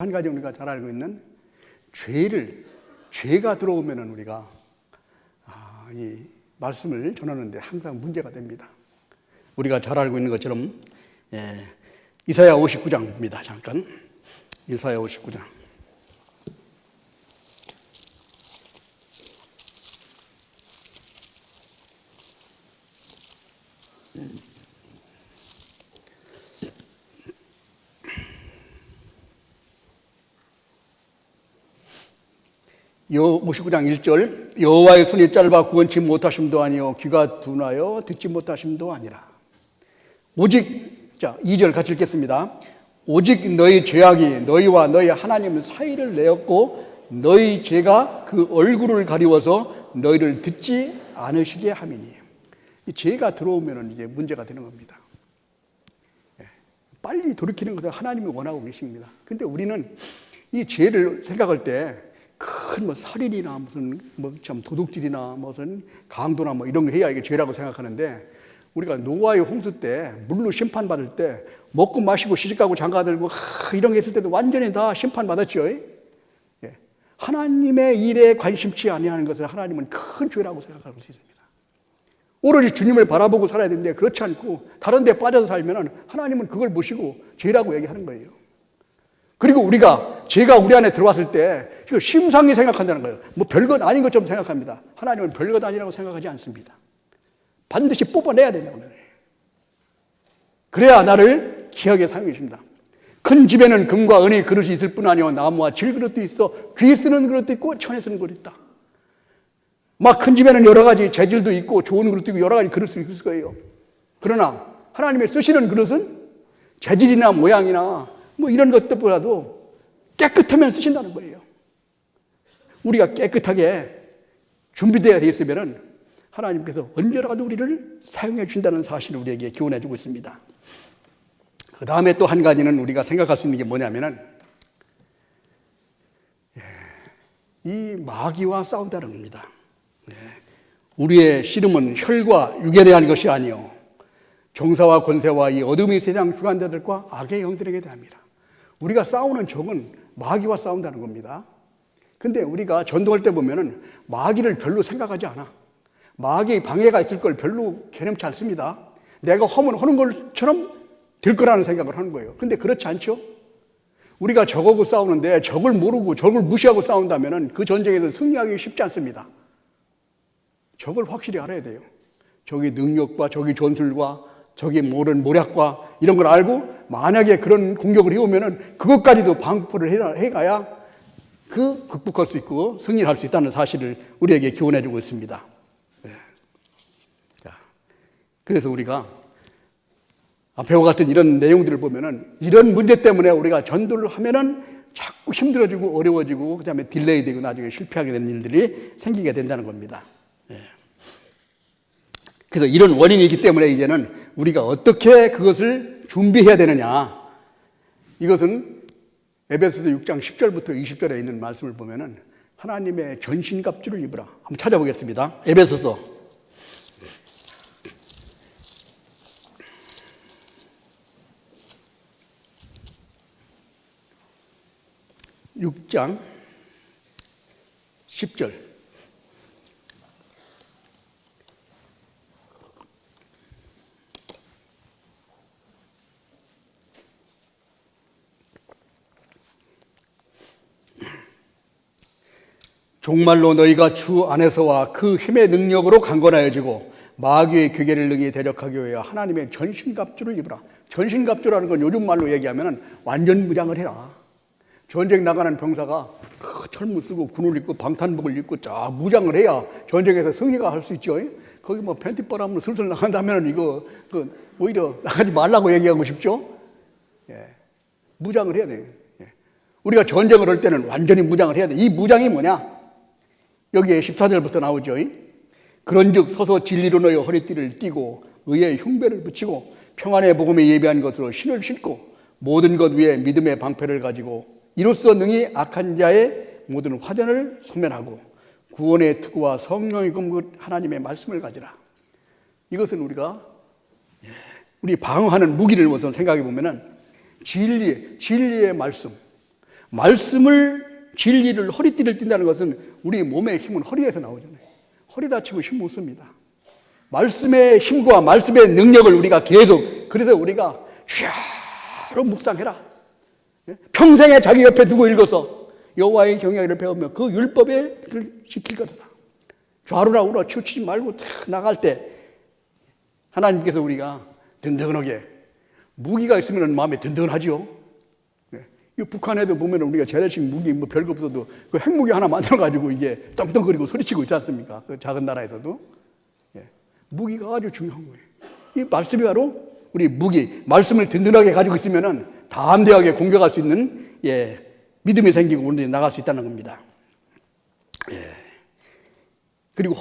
한 가지 우리가 잘 알고 있는 죄가 들어오면은 우리가 이 말씀을 전하는데 항상 문제가 됩니다. 우리가 잘 알고 있는 것처럼 이사야 59장입니다. 잠깐 이사야 59장. 요 59장 1절 여호와의 손이 짧아 구원치 못하심도 아니요 귀가 둔하여 듣지 못하심도 아니라 오직 2절 같이 읽겠습니다. 오직 너희 죄악이 너희와 너희 하나님 사이를 내었고 너희 죄가 그 얼굴을 가리워서 너희를 듣지 않으시게 함이니. 이 죄가 들어오면 이제 문제가 되는 겁니다. 빨리 돌이키는 것을 하나님이 원하고 계십니다. 근데 우리는 이 죄를 생각할 때 큰 살인이나 무슨 참 도둑질이나 무슨 강도나 이런 거 해야 이게 죄라고 생각하는데, 우리가 노아의 홍수 때 물로 심판받을 때 먹고 마시고 시집가고 장가들고 이런 게 있을 때도 완전히 다 심판받았죠. 하나님의 일에 관심치 아니하는 것을 하나님은 큰 죄라고 생각하고 있습니다. 오로지 주님을 바라보고 살아야 되는데 그렇지 않고 다른 데 빠져서 살면 하나님은 그걸 보시고 죄라고 얘기하는 거예요. 그리고 죄가 우리 안에 들어왔을 때 심상히 생각한다는 거예요. 별것 아닌 것처럼 생각합니다. 하나님은 별것 아니라고 생각하지 않습니다. 반드시 뽑아내야 된다는 거예요. 그래야 나를 귀하게 사용해 주십니다. 큰 집에는 금과 은의 그릇이 있을 뿐 아니요 나무와 질그릇도 있어 귀 쓰는 그릇도 있고 천에 쓰는 그릇도 있다. 큰 집에는 여러 가지 재질도 있고 좋은 그릇도 있고 여러 가지 그릇이 있을 거예요. 그러나 하나님의 쓰시는 그릇은 재질이나 모양이나 이런 것들보다도 깨끗하면 쓰신다는 거예요. 우리가 깨끗하게 준비되어 있으면 하나님께서 언제라도 우리를 사용해 주신다는 사실을 우리에게 교훈해 주고 있습니다. 그 다음에 또 한 가지는 우리가 생각할 수 있는 게 뭐냐면은 이 마귀와 싸운다는 겁니다. 우리의 씨름은 혈과 육에 대한 것이 아니요 정사와 권세와 이 어둠의 세상 주관자들과 악의 영들에게 대합니다. 우리가 싸우는 적은 마귀와 싸운다는 겁니다. 근데 우리가 전도할 때 보면은 마귀를 별로 생각하지 않아. 마귀의 방해가 있을 걸 별로 개념치 않습니다. 내가 하는 것처럼 될 거라는 생각을 하는 거예요. 근데 그렇지 않죠? 우리가 적하고 싸우는데 적을 모르고 적을 무시하고 싸운다면은 그 전쟁에서 승리하기 쉽지 않습니다. 적을 확실히 알아야 돼요. 적의 능력과 적의 전술과 적의 모든 모략과 이런 걸 알고 만약에 그런 공격을 해오면은 그것까지도 방포를 해가야 극복할 수 있고 승리를 할 수 있다는 사실을 우리에게 교훈해 주고 있습니다. 그래서 우리가 앞에와 같은 이런 내용들을 보면은 이런 문제 때문에 우리가 전도를 하면은 자꾸 힘들어지고 어려워지고 그다음에 딜레이 되고 나중에 실패하게 되는 일들이 생기게 된다는 겁니다. 그래서 이런 원인이 있기 때문에 이제는 우리가 어떻게 그것을 준비해야 되느냐. 이것은 에베소서 6장 10절부터 20절에 있는 말씀을 보면은 하나님의 전신갑주를 입으라. 한번 찾아보겠습니다. 에베소서 6장 10절. 종말로 너희가 주 안에서와 그 힘의 능력으로 강건하여지고 마귀의 괴계를 능히 대적하기 위하여 하나님의 전신갑주를 입으라. 전신갑주라는 건 요즘 말로 얘기하면 완전 무장을 해라. 전쟁 나가는 병사가 철문 쓰고 군을 입고 방탄복을 입고 쫙 무장을 해야 전쟁에서 승리가 할 수 있죠. 거기 팬티바람으로 슬슬 나간다면 이거 오히려 나가지 말라고 얘기하고 싶죠. 무장을 해야 돼요. 우리가 전쟁을 할 때는 완전히 무장을 해야 돼. 이 무장이 뭐냐? 여기에 14절부터 나오죠. 그런즉 서서 진리로 너희 허리띠를 띠고 의의 흉배를 붙이고 평안의 복음에 예비한 것으로 신을 신고 모든 것 위에 믿음의 방패를 가지고 이로써 능히 악한 자의 모든 화전을 소멸하고 구원의 특구와 성령의 검그 하나님의 말씀을 가지라. 이것은 우리 방어하는 무기를 우선 생각해 보면은 진리의 말씀, 말씀을, 진리를 허리띠를 띈다는 것은 우리 몸의 힘은 허리에서 나오잖아요. 허리 다치면 힘 못 씁니다. 말씀의 힘과 말씀의 능력을 우리가 계속, 그래서 우리가 주야로 묵상해라. 평생에 자기 옆에 두고 읽어서 여호와의 경외를 배우며 그 율법에 그를 지킬 것이다. 좌로나 우로 치우치지 말고 탁 나갈 때 하나님께서 우리가 든든하게, 무기가 있으면 마음에 든든하죠. 이 북한에도 보면 우리가 재래식 무기 뭐 별거 없어도 그 핵무기 하나 만들어가지고 이게 떵떵거리고 소리치고 있지 않습니까? 그 작은 나라에서도. 무기가 아주 중요한 거예요. 이 말씀이 바로 우리 무기, 말씀을 든든하게 가지고 있으면은 담대하게 공격할 수 있는 믿음이 생기고 우리 나갈 수 있다는 겁니다. 그리고